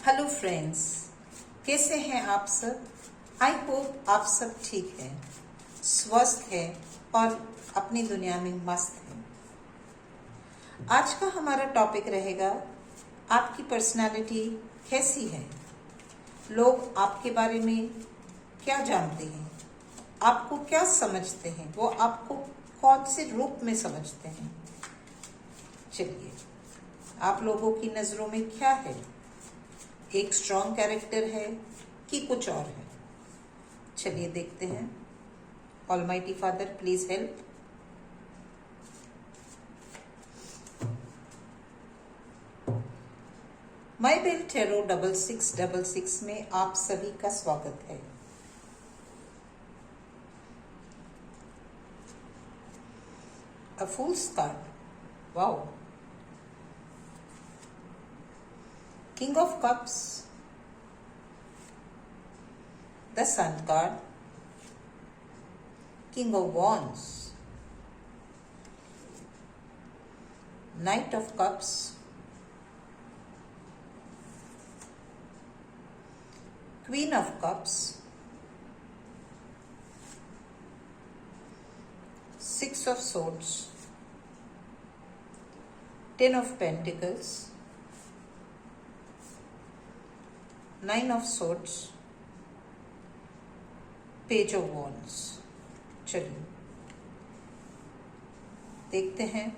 Hello friends, कैसे हैं आप सब। आई होप आप सब ठीक हैं, स्वस्थ हैं और अपनी दुनिया में मस्त हैं। आज का हमारा टॉपिक रहेगा आपकी पर्सनालिटी कैसी है, लोग आपके बारे में क्या जानते हैं, आपको क्या समझते हैं, वो आपको कौन से रूप में समझते हैं। चलिए, आप लोगों की नज़रों में क्या है, एक स्ट्रॉन्ग कैरेक्टर है कि कुछ और है। चलिए देखते हैं। Almighty father please help. My bell tarot 6666 में आप सभी का स्वागत है। A fool's card, wow. King of Cups, the Sun card, King of Wands, Knight of Cups, Queen of Cups, Six of Swords, Ten of Pentacles, Nine of Swords, Page of Wands। चलिए देखते हैं।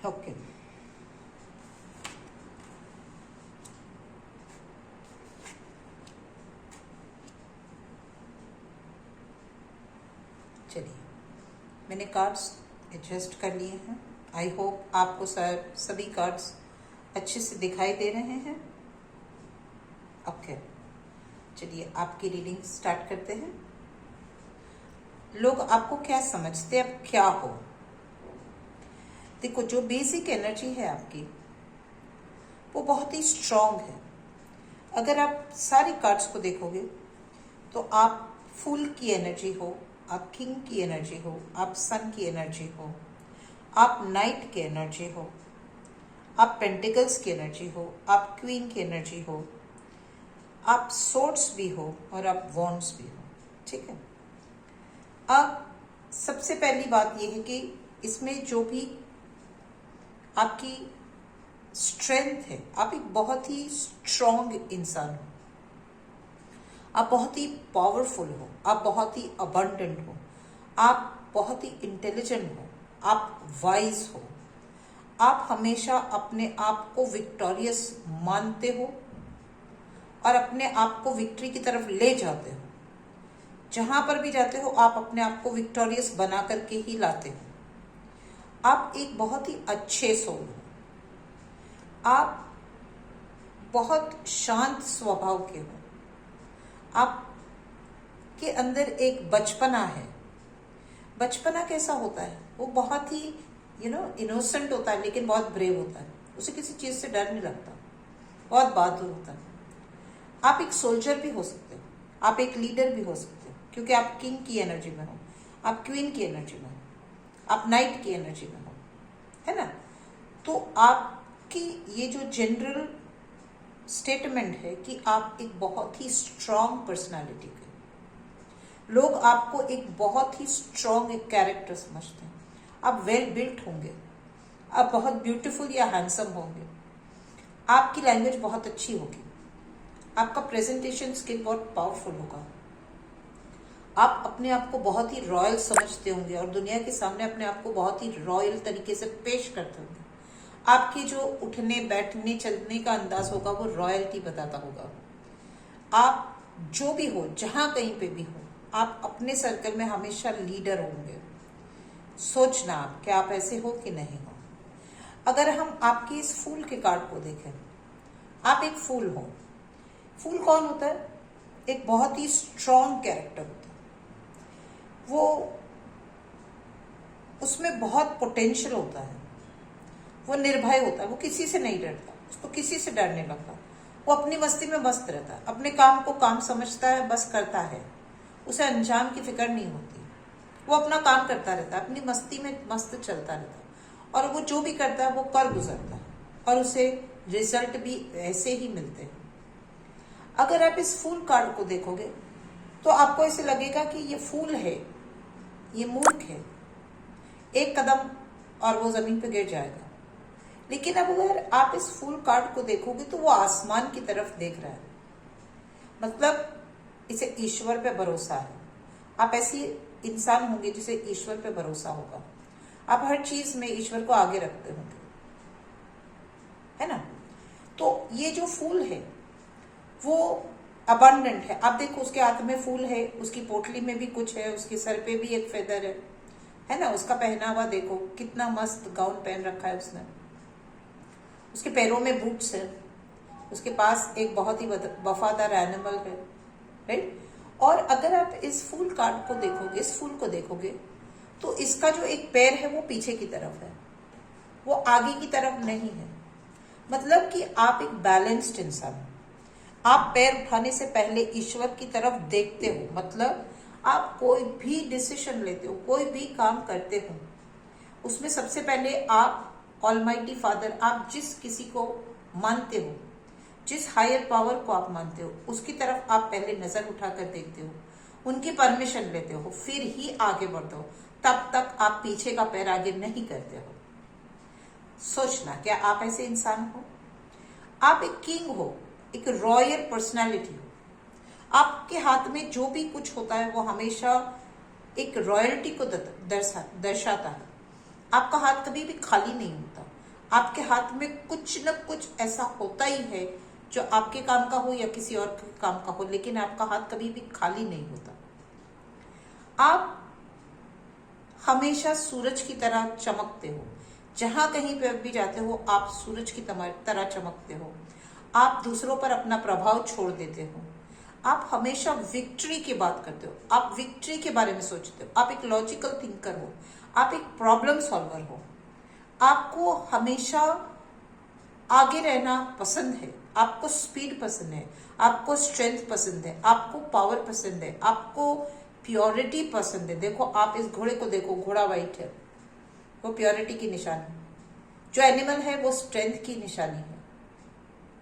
Okay, चलिए मैंने cards adjust कर लिए हैं। I hope आपको सभी कार्ड्स अच्छे से दिखाई दे रहे हैं। ओके, चलिए आपकी रीडिंग स्टार्ट करते हैं। लोग आपको क्या समझते हैं, अब क्या हो। देखो, जो बेसिक एनर्जी है आपकी वो बहुत ही स्ट्रांग है। अगर आप सारी कार्ड्स को देखोगे तो आप फूल की एनर्जी हो, आप किंग की एनर्जी हो, आप सन की एनर्जी हो, आप नाइट की एनर्जी हो, आप पेंटिकल्स की एनर्जी हो, आप क्वीन की एनर्जी हो, आप सोर्ड्स भी हो और आप वॉन्ड्स भी हो। ठीक है। अब सबसे पहली बात यह है कि इसमें जो भी आपकी स्ट्रेंथ है, आप एक बहुत ही स्ट्रांग इंसान हो, आप बहुत ही पावरफुल हो, आप बहुत ही अबंडेंट हो, आप बहुत ही इंटेलिजेंट हो, आप वाइज हो, आप हमेशा अपने आप को विक्टोरियस मानते हो और अपने आप को विक्ट्री की तरफ ले जाते हो। जहां पर भी जाते हो आप अपने आप को विक्टोरियस बना करके ही लाते हो। आप एक बहुत ही अच्छे सोल हो, आप बहुत शांत स्वभाव के हो, आपके अंदर एक बचपना है। बचपना कैसा होता है, वो बहुत ही इनोसेंट होता है, लेकिन बहुत ब्रेव होता है। उसे किसी चीज से डर नहीं लगता, बहुत बहादुर होता है। आप एक सोल्जर भी हो सकते हो, आप एक लीडर भी हो सकते हो, क्योंकि आप किंग की एनर्जी में हो, आप क्वीन की एनर्जी में हो, आप नाइट की एनर्जी में हो, है ना। तो आपकी ये जो जनरल स्टेटमेंट है कि आप एक बहुत ही स्ट्रांग पर्सनालिटी के, लोग आपको एक बहुत ही स्ट्रांग एक कैरेक्टर समझते हैं। आप वेल बिल्ट होंगे, आप बहुत ब्यूटीफुल या हैंडसम होंगे, आपकी लैंग्वेज बहुत अच्छी होगी, आपका प्रेजेंटेशन स्किल बहुत पावरफुल होगा, आप अपने आप को बहुत ही रॉयल समझते होंगे और दुनिया के सामने अपने आप को बहुत ही रॉयल तरीके से पेश करते होंगे। आपके जो उठने बैठने चलने का अंदाज होगा वो रॉयल्टी बताता होगा। आप जो भी हो, जहां कहीं पे भी हो, आप अपने सर्कल में हमेशा लीडर होंगे। सोचना आप कि आप ऐसे हो कि नहीं हो। अगर हम आपके इस फूल के कार्ड को देखें आप एक फूल हो। फूल कौन होता है? एक बहुत ही स्ट्रॉन्ग कैरेक्टर होता है। वो उसमें बहुत पोटेंशियल होता है। वो निर्भय होता है, वो किसी से नहीं डरता, उसको किसी से डर नहीं लगता। वो अपनी मस्ती में मस्त रहता है, अपने काम को काम समझता है, बस करता है, उसे अंजाम की फिक्र नहीं होती। वो अपना काम करता रहता है, अपनी मस्ती में मस्त चलता रहता है, और वो जो भी करता है वो कर गुजरता है, और उसे रिजल्ट भी ऐसे ही मिलते हैं। अगर आप इस फूल कार्ड को देखोगे तो आपको ऐसे लगेगा कि ये फूल है, ये मूर्ख है, एक कदम और वो जमीन पे गिर जाएगा। लेकिन अब अगर आप इस फूल कार्ड को देखोगे तो वो आसमान की तरफ देख रहा है, मतलब इसे ईश्वर पे भरोसा है। आप ऐसी इंसान होंगे जिसे ईश्वर पे भरोसा होगा। आप हर चीज में ईश्वर को आगे रखते होंगे, है ना। तो ये जो फूल है वो अबंडेंट है। आप देखो उसके हाथ में फूल है, उसकी पोटली में भी कुछ है, उसके सर पे भी एक फेदर है ना। उसका पहनावा देखो, कितना मस्त गाउन पहन रखा है उसने। उसके पैरों में बूट्स है, उसके पास एक बहुत ही वफादार एनिमल है, राइट। और अगर आप इस फूल कार्ड को देखोगे, इस फूल को देखोगे, तो इसका जो एक पैर है वो पीछे की तरफ है, वो आगे की तरफ नहीं है। मतलब कि आप एक बैलेंस्ड इंसान हो। आप पैर उठाने से पहले ईश्वर की तरफ देखते हो। मतलब आप कोई भी डिसीजन लेते हो, कोई भी काम करते हो, उसमें सबसे पहले आप ऑलमाइटी फादर, आप जिस किसी को मानते हो, जिस हायर पावर को आप मानते हो, उसकी तरफ आप पहले नजर उठाकर देखते हो, उनकी परमिशन लेते हो, फिर ही आगे बढ़ते हो। तब तक आप पीछे का पैर आगे नहीं करते हो। सोचना, क्या आप ऐसे इंसान हो? आप एक किंग हो, एक रॉयल पर्सनालिटी हो। आपके हाथ में जो भी कुछ होता है वो हमेशा एक रॉयल्टी को दर्शाता है। आपका हाथ कभी भी खाली नहीं होता। आपके हाथ में कुछ न कुछ ऐसा होता ही है जो आपके काम का हो या किसी और के काम का हो, लेकिन आपका हाथ कभी भी खाली नहीं होता। आप हमेशा सूरज की तरह चमकते हो। जहां कहीं पे भी जाते हो आप सूरज की तरह चमकते हो। आप दूसरों पर अपना प्रभाव छोड़ देते हो। आप हमेशा विक्ट्री की बात करते हो, आप विक्ट्री के बारे में सोचते हो। आप एक लॉजिकल थिंकर हो, आप एक प्रॉब्लम सॉल्वर हो। आपको हमेशा आगे रहना पसंद है, आपको स्पीड पसंद है, आपको स्ट्रेंथ पसंद है, आपको पावर पसंद है, आपको प्योरिटी पसंद है। देखो आप इस घोड़े को देखो, घोड़ा वाइट है, वो प्योरिटी की निशानी। जो एनिमल है वो स्ट्रेंथ की निशानी है,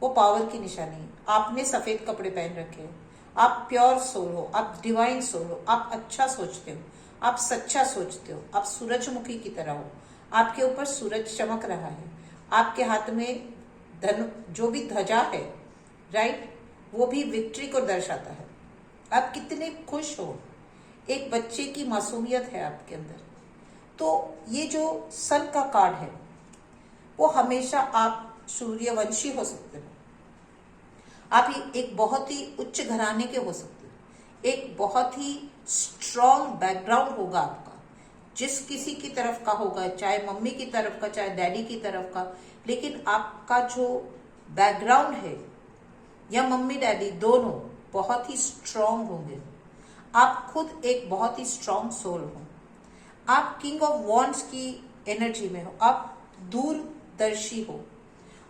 वो पावर की निशानी है। आपने सफेद कपड़े पहन रखे हैं, आप प्योर सोल हो, आप डिवाइन सोल हो, आप अच्छा सोचते हो, आप सच्चा सोचते हो, आप सूरजमुखी की तरह हो। आपके ऊपर सूरज चमक रहा है, आपके हाथ में जो भी ध्वजा है, राइट, वो भी विक्ट्री को दर्शाता है। आप कितने खुश हो, एक बच्चे की मासूमियत है आपके अंदर। तो ये जो सन का कार्ड है वो हमेशा आप सूर्यवंशी हो सकते हो, आप एक बहुत ही उच्च घराने के हो सकते हो, एक बहुत ही स्ट्रॉन्ग बैकग्राउंड होगा आपका, जिस किसी की तरफ का होगा, चाहे मम्मी की तरफ का, चाहे डैडी की तरफ का, लेकिन आपका जो बैकग्राउंड है या मम्मी डैडी दोनों बहुत ही स्ट्रॉन्ग होंगे। आप खुद एक बहुत ही स्ट्रॉन्ग सोल हो। आप किंग ऑफ वॉन्ड्स की एनर्जी में हो, आप दूरदर्शी हो,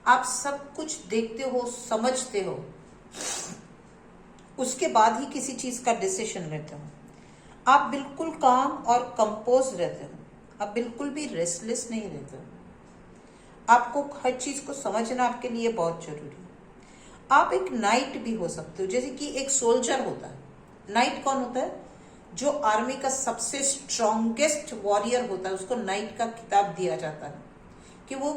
आप सब कुछ देखते हो, समझते हो, उसके बाद ही किसी चीज का डिसीजन लेते हो। आप बिल्कुल काम और कंपोज रहते हो, आप बिल्कुल भी रेस्टलेस नहीं रहते हो। आपको हर चीज को समझना आपके लिए बहुत जरूरी है। आप एक नाइट भी हो सकते हो, जैसे कि एक सोल्जर होता है। नाइट कौन होता है? जो आर्मी का सबसे स्ट्रॉन्गेस्ट वॉरियर होता है, उसको नाइट का खिताब दिया जाता है कि वो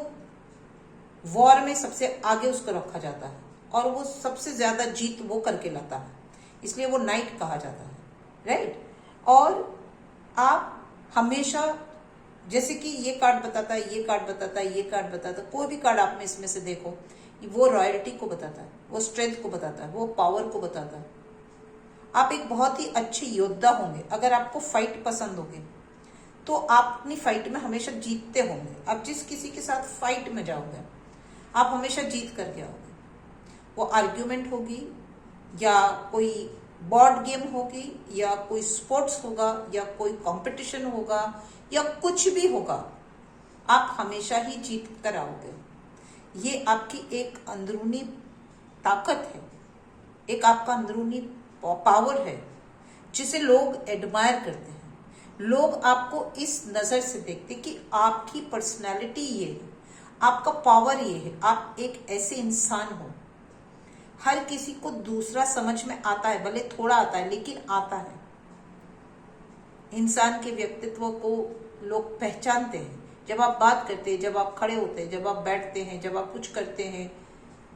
वॉर में सबसे आगे उसको रखा जाता है और वो सबसे ज्यादा जीत वो करके लाता है, इसलिए वो नाइट कहा जाता है, राइट। और आप हमेशा, जैसे कि ये कार्ड बताता है, ये कार्ड बताता है, ये कार्ड बताता है, कोई भी कार्ड आप में इसमें से देखो, वो रॉयल्टी को बताता है, वो स्ट्रेंथ को बताता है, वो पावर को बताता है। आप एक बहुत ही अच्छे योद्धा होंगे। अगर आपको फाइट पसंद होगी तो आप अपनी फाइट में हमेशा जीतते होंगे। आप जिस किसी के साथ फाइट में जाओगे आप हमेशा जीत करके आओगे। वो आर्ग्यूमेंट होगी या कोई बोर्ड गेम होगी या कोई स्पोर्ट्स होगा या कोई कंपटीशन होगा या कुछ भी होगा, आप हमेशा ही जीत कर आओगे। ये आपकी एक अंदरूनी ताकत है, एक आपका अंदरूनी पावर है जिसे लोग एडमायर करते हैं। लोग आपको इस नजर से देखते कि आपकी पर्सनालिटी ये है, आपका पावर ये है, आप एक ऐसे इंसान हो। हर किसी को दूसरा समझ में आता है, भले थोड़ा आता है लेकिन आता है। इंसान के व्यक्तित्व को लोग पहचानते हैं। जब आप बात करते हैं, जब आप खड़े होते हैं, जब आप बैठते हैं, जब आप कुछ करते हैं,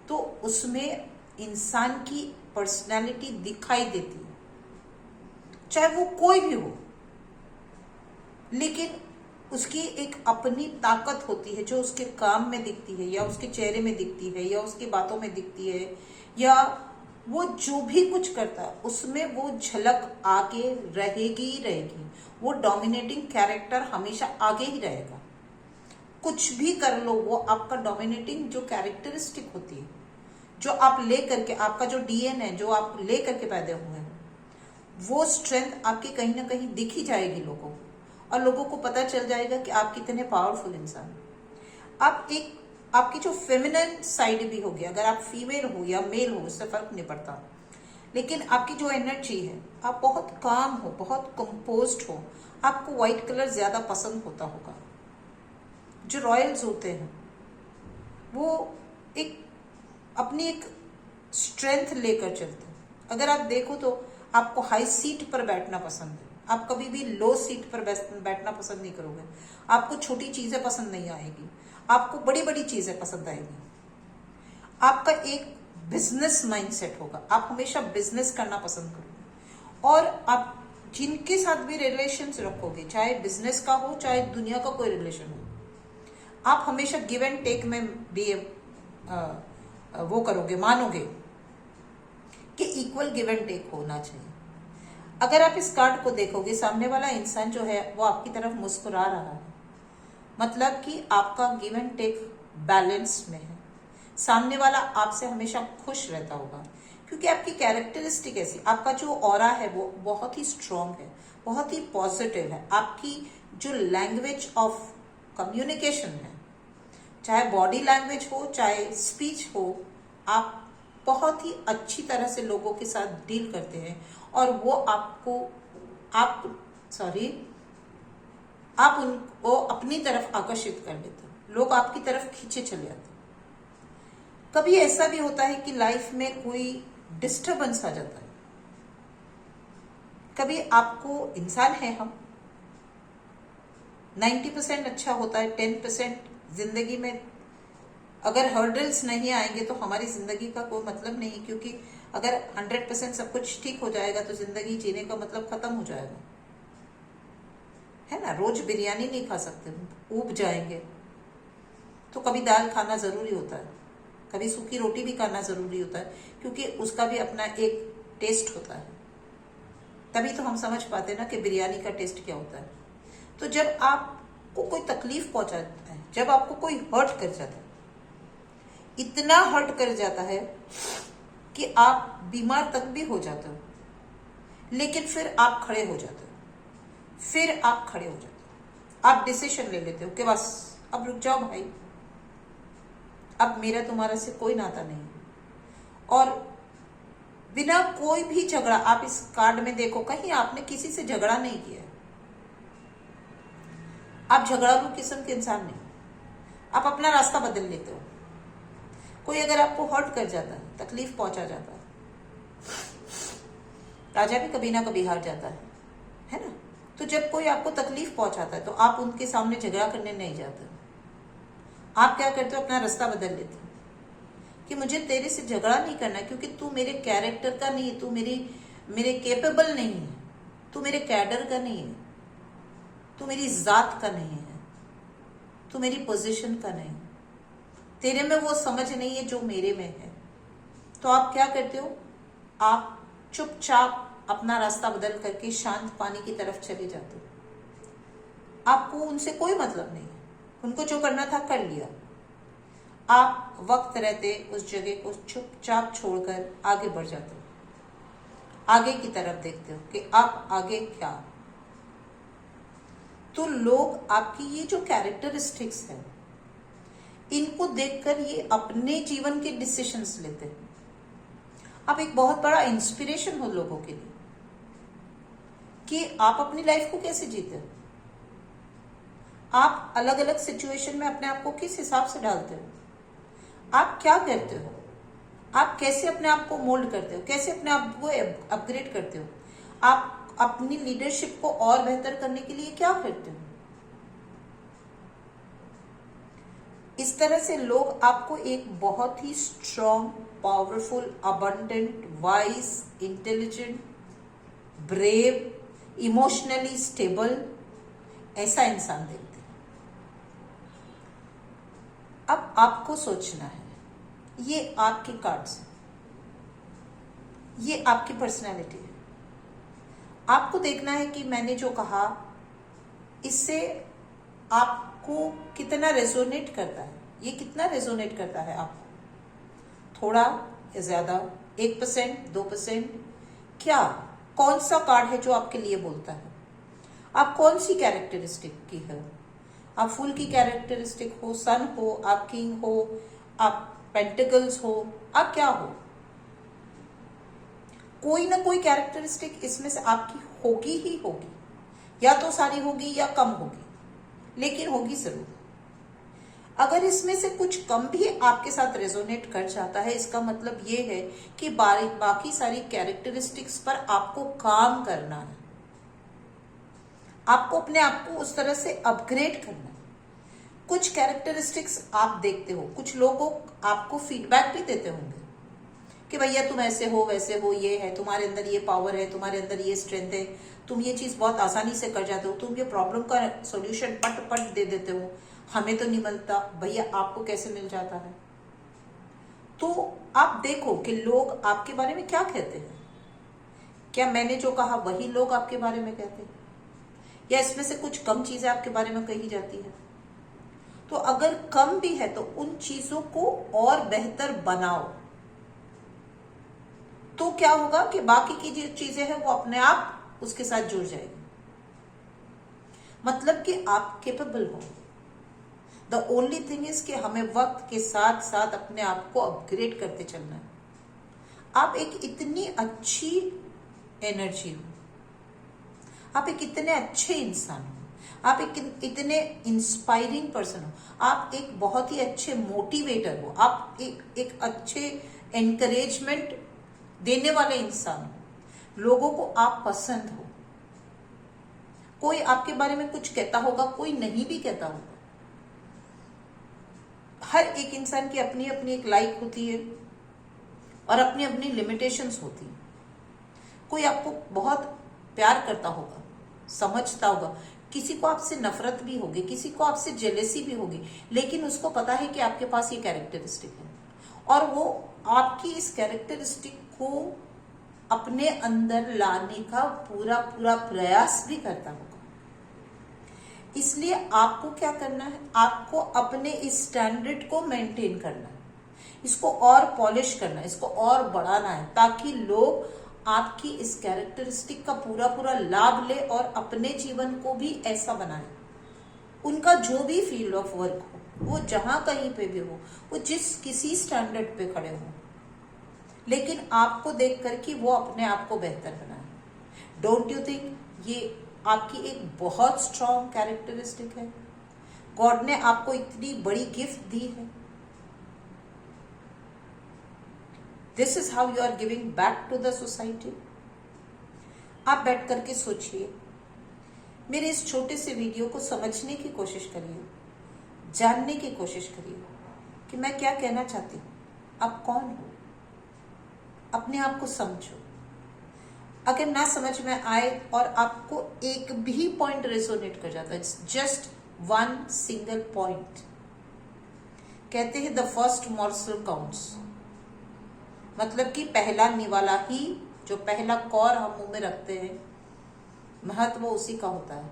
तो उसमें इंसान की पर्सनालिटी दिखाई देती है, चाहे वो कोई भी हो। लेकिन उसकी एक अपनी ताकत होती है जो उसके काम में दिखती है या उसके चेहरे में दिखती है या उसकी बातों में दिखती है या वो जो भी कुछ करता है उसमें वो झलक आगे रहेगी ही रहेगी। वो डोमिनेटिंग कैरेक्टर हमेशा आगे ही रहेगा। कुछ भी कर लो, वो आपका डोमिनेटिंग जो कैरेक्टरिस्टिक होती है, जो आप ले करके, आपका जो डीएनए है, जो आप ले करके पैदा हुए हैं, वो स्ट्रेंथ आपकी कहीं ना कहीं दिख ही जाएगी लोगों को, और लोगों को पता चल जाएगा कि आप कितने पावरफुल इंसान। आप एक आपकी जो फेमिनिन साइड भी होगी, अगर आप फीमेल हो या मेल हो उससे फर्क नहीं पड़ता, लेकिन आपकी जो एनर्जी है, आप बहुत काम हो, बहुत कंपोज्ड हो। आपको व्हाइट कलर ज्यादा पसंद होता होगा। जो रॉयल्स होते हैं वो एक अपनी एक स्ट्रेंथ लेकर चलते हैं। अगर आप देखो तो आपको हाई सीट पर बैठना पसंद है, आप कभी भी लो सीट पर बैठना पसंद नहीं करोगे। आपको छोटी चीजें पसंद नहीं आएगी, आपको बड़ी बड़ी चीजें पसंद आएगी। आपका एक बिजनेस माइंडसेट होगा, आप हमेशा बिजनेस करना पसंद करोगे। और आप जिनके साथ भी रिलेशन रखोगे, चाहे बिजनेस का हो चाहे दुनिया का कोई रिलेशन हो, आप हमेशा गिव एंड टेक में भी वो करोगे, मानोगे कि इक्वल गिव एंड टेक होना चाहिए। अगर आप इस कार्ड को देखोगे, सामने वाला इंसान जो है वो आपकी तरफ मुस्कुरा रहा है, मतलब कि आपका गिव एंड टेक बैलेंस में है। सामने वाला आपसे हमेशा खुश रहता होगा क्योंकि आपकी कैरेक्टरिस्टिक ऐसी, आपका जो ऑरा है वो बहुत ही स्ट्रांग है, बहुत ही पॉजिटिव है। आपकी जो लैंग्वेज ऑफ कम्युनिकेशन है, चाहे बॉडी लैंग्वेज हो चाहे स्पीच हो, आप बहुत ही अच्छी तरह से लोगों के साथ डील करते हैं और वो आप उनको अपनी तरफ आकर्षित कर लेते हैं, लोग आपकी तरफ खींचे चले आते हैं। कभी ऐसा भी होता है कि लाइफ में कोई डिस्टरबेंस आ जाता है। कभी आपको, इंसान है हम, 90% अच्छा होता है, 10% जिंदगी में अगर हर्डल्स नहीं आएंगे तो हमारी जिंदगी का कोई मतलब नहीं, क्योंकि अगर 100% सब कुछ ठीक हो जाएगा तो जिंदगी जीने का मतलब खत्म हो जाएगा, है ना। रोज बिरयानी नहीं खा सकते, ऊब जाएंगे। तो कभी दाल खाना जरूरी होता है, कभी सूखी रोटी भी खाना जरूरी होता है, क्योंकि उसका भी अपना एक टेस्ट होता है। तभी तो हम समझ पाते ना कि बिरयानी का टेस्ट क्या होता है। तो जब आपको कोई तकलीफ पहुंचाता है, जब आपको कोई हर्ट कर जाता है, इतना हर्ट कर जाता है कि आप बीमार तक भी हो जाते हो, लेकिन फिर आप खड़े हो जाते हो, फिर आप खड़े हो जाते हो, आप डिसीजन ले लेते हो कि बस अब रुक जाओ भाई, अब मेरा तुम्हारा से कोई नाता नहीं। और बिना कोई भी झगड़ा, आप इस कार्ड में देखो कहीं आपने किसी से झगड़ा नहीं किया, आप झगड़ालू किस्म के इंसान नहीं, आप अपना रास्ता बदल लेते हो। कोई अगर आपको हर्ट कर जाता है, तकलीफ पहुंचा जाता है, राजा भी कभी ना कभी हार जाता है ना। तो जब कोई आपको तकलीफ पहुंचाता है तो आप उनके सामने झगड़ा करने नहीं जाते, आप क्या करते हो, अपना रास्ता बदल लेते हो कि मुझे तेरे से झगड़ा नहीं करना, क्योंकि तू मेरे कैरेक्टर का नहीं है, तू मेरे केपेबल नहीं है, तू मेरे कैडर का नहीं है, तू मेरी जात का नहीं है, तू मेरी पोजीशन का नहीं, तेरे में वो समझ नहीं है जो मेरे में है। तो आप क्या करते हो, आप चुपचाप अपना रास्ता बदल करके शांत पानी की तरफ चले जाते हो। आपको उनसे कोई मतलब नहीं है, उनको जो करना था कर लिया। आप वक्त रहते उस जगह को चुपचाप छोड़कर आगे बढ़ जाते हो, आगे की तरफ देखते हो कि आप आगे क्या। तो लोग आपकी ये जो कैरेक्टरिस्टिक्स है इनको देखकर ये अपने जीवन के डिसीजंस लेते हैं। आप एक बहुत बड़ा इंस्पिरेशन हो लोगों के लिए कि आप अपनी लाइफ को कैसे जीते हो, आप अलग अलग सिचुएशन में अपने आप को किस हिसाब से डालते हो, आप क्या करते हो, आप कैसे अपने आप को मोल्ड करते हो, कैसे अपने आप को अपग्रेड करते हो, आप अपनी लीडरशिप को और बेहतर करने के लिए क्या करते हो। इस तरह से लोग आपको एक बहुत ही strong, powerful, abundant, wise, intelligent, brave, emotionally stable ऐसा इंसान देखते हैं। अब आपको सोचना है, ये आपके कार्ड्स हैं, ये आपकी पर्सनैलिटी है। आपको देखना है कि मैंने जो कहा इससे आपको कितना रेजोनेट करता है, ये कितना रेजोनेट करता है आपको, थोड़ा या ज्यादा, 1%, 2%, क्या, कौन सा कार्ड है जो आपके लिए बोलता है, आप कौन सी कैरेक्टरिस्टिक की है, आप फूल की कैरेक्टरिस्टिक हो, सन हो, आप किंग हो, आप पेंटिकल्स हो, आप क्या हो। कोई ना कोई कैरेक्टरिस्टिक इसमें से आपकी होगी ही होगी, या तो सारी होगी या कम होगी, लेकिन होगी जरूर। अगर इसमें से कुछ कम भी आपके साथ रेजोनेट कर जाता है, इसका मतलब ये है कि बाकी सारी कैरेक्टरिस्टिक्स पर आपको काम करना है, आपको अपने आप को उस तरह से अपग्रेड करना है। कुछ कैरेक्टरिस्टिक्स आप देखते हो, कुछ लोगों आपको फीडबैक भी देते होंगे कि भैया तुम ऐसे हो, वैसे हो, ये है तुम्हारे अंदर, ये पावर है तुम्हारे अंदर, ये स्ट्रेंथ है, तुम ये चीज बहुत आसानी से कर जाते हो, तुम ये प्रॉब्लम का सॉल्यूशन पट पट दे देते हो, हमें तो नहीं मिलता। भैया आपको कैसे मिल जाता है? तो आप देखो कि लोग आपके बारे में क्या कहते हैं। क्या मैंने जो कहा वही लोग आपके बारे में कहते हैं, या इसमें से कुछ कम चीजें आपके बारे में कही जाती है? तो अगर कम भी है तो उन चीजों को और बेहतर बनाओ, तो क्या होगा कि बाकी की जो चीजें हैं वो अपने आप उसके साथ जुड़ जाएगी। मतलब कि आप केपेबल हो। द ओनली थिंग इज कि हमें वक्त के साथ साथ अपने आप को अपग्रेड करते चलना है। आप एक इतनी अच्छी एनर्जी हो, आप एक इतने अच्छे इंसान हो, आप एक इतने इंस्पायरिंग पर्सन हो, आप एक बहुत ही अच्छे मोटिवेटर हो, आप एक अच्छे एनकरेजमेंट देने वाले इंसान हो, लोगों को आप पसंद हो। कोई आपके बारे में कुछ कहता होगा, कोई नहीं भी कहता होगा। हर एक इंसान की अपनी अपनी एक लाइक होती है और अपनी अपनी लिमिटेशंस होती है। कोई आपको बहुत प्यार करता होगा, समझता होगा, किसी को आपसे नफरत भी होगी, किसी को आपसे जेलेसी भी होगी, लेकिन उसको पता है कि आपके पास ये कैरेक्टरिस्टिक है और वो आपकी इस कैरेक्टरिस्टिक को अपने अंदर लाने का पूरा पूरा प्रयास भी करता होगा। इसलिए आपको क्या करना है, आपको अपने इस स्टैंडर्ड को मेंटेन करना है, इसको और पॉलिश करना है, इसको और बढ़ाना है, ताकि लोग आपकी इस कैरेक्टरिस्टिक का पूरा पूरा लाभ ले और अपने जीवन को भी ऐसा बनाए। उनका जो भी फील्ड ऑफ वर्क हो, वो जहां कहीं पे भी हो, वो जिस किसी स्टैंडर्ड पे खड़े हो, लेकिन आपको देख कर कि वो अपने आप को बेहतर बनाए। डोंट यू थिंक ये आपकी एक बहुत स्ट्रॉन्ग कैरेक्टरिस्टिक है? गॉड ने आपको इतनी बड़ी गिफ्ट दी है। This is how you are giving back to the society. आप बैठ करके सोचिए, मेरे इस छोटे से वीडियो को समझने की कोशिश करिए, जानने की कोशिश करिए कि मैं क्या कहना चाहती हूँ, आप कौन हो, अपने आप को समझो। अगर ना समझ में आए और आपको एक भी पॉइंट रेजोनेट कर जाता है, जस्ट वन सिंगल पॉइंट, कहते हैं द फर्स्ट मॉर्सल काउंट्स, मतलब कि पहला निवाला ही, जो पहला कौर हम मुंह में रखते हैं, महत्व उसी का होता है।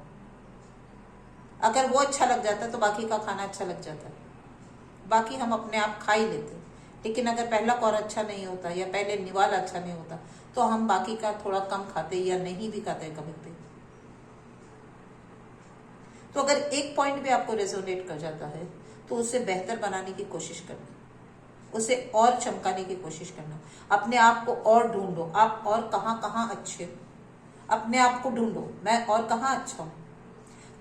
अगर वो अच्छा लग जाता है तो बाकी का खाना अच्छा लग जाता है। बाकी हम अपने आप खा ही लेते हैं। लेकिन अगर पहला कौर अच्छा नहीं होता या पहले निवाल अच्छा नहीं होता तो हम बाकी का थोड़ा कम खाते या नहीं भी खाते कभी भी। तो अगर एक पॉइंट भी आपको रेजोनेट कर जाता है तो उसे बेहतर बनाने की कोशिश करना, उसे और चमकाने की कोशिश करना, अपने आप को और ढूंढो, आप और कहाँ कहाँ अच्छे हो, अपने आप को ढूंढो, मैं और कहाँ अच्छा हूं।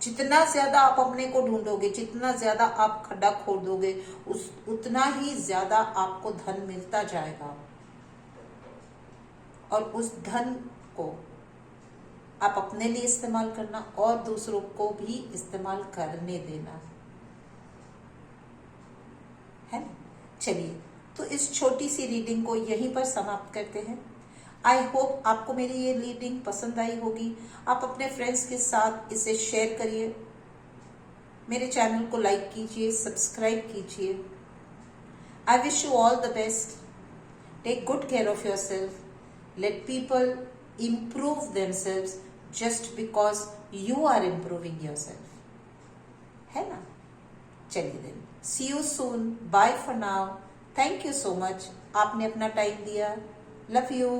जितना ज्यादा आप अपने को ढूंढोगे, जितना ज्यादा आप खड्डा खोदोगे, उतना ही ज्यादा आपको धन मिलता जाएगा। और उस धन को आप अपने लिए इस्तेमाल करना और दूसरों को भी इस्तेमाल करने देना है ना। चलिए, तो इस छोटी सी रीडिंग को यहीं पर समाप्त करते हैं। आई होप आपको मेरी ये रीडिंग पसंद आई होगी। आप अपने फ्रेंड्स के साथ इसे शेयर करिए, मेरे चैनल को लाइक कीजिए, सब्सक्राइब कीजिए। I wish you all the best. Take good care of your self. Let people improve themselves just because you are improving yourself, है ना। चलिए then, see you soon, bye for now, thank you so much, आपने अपना time दिया, love you।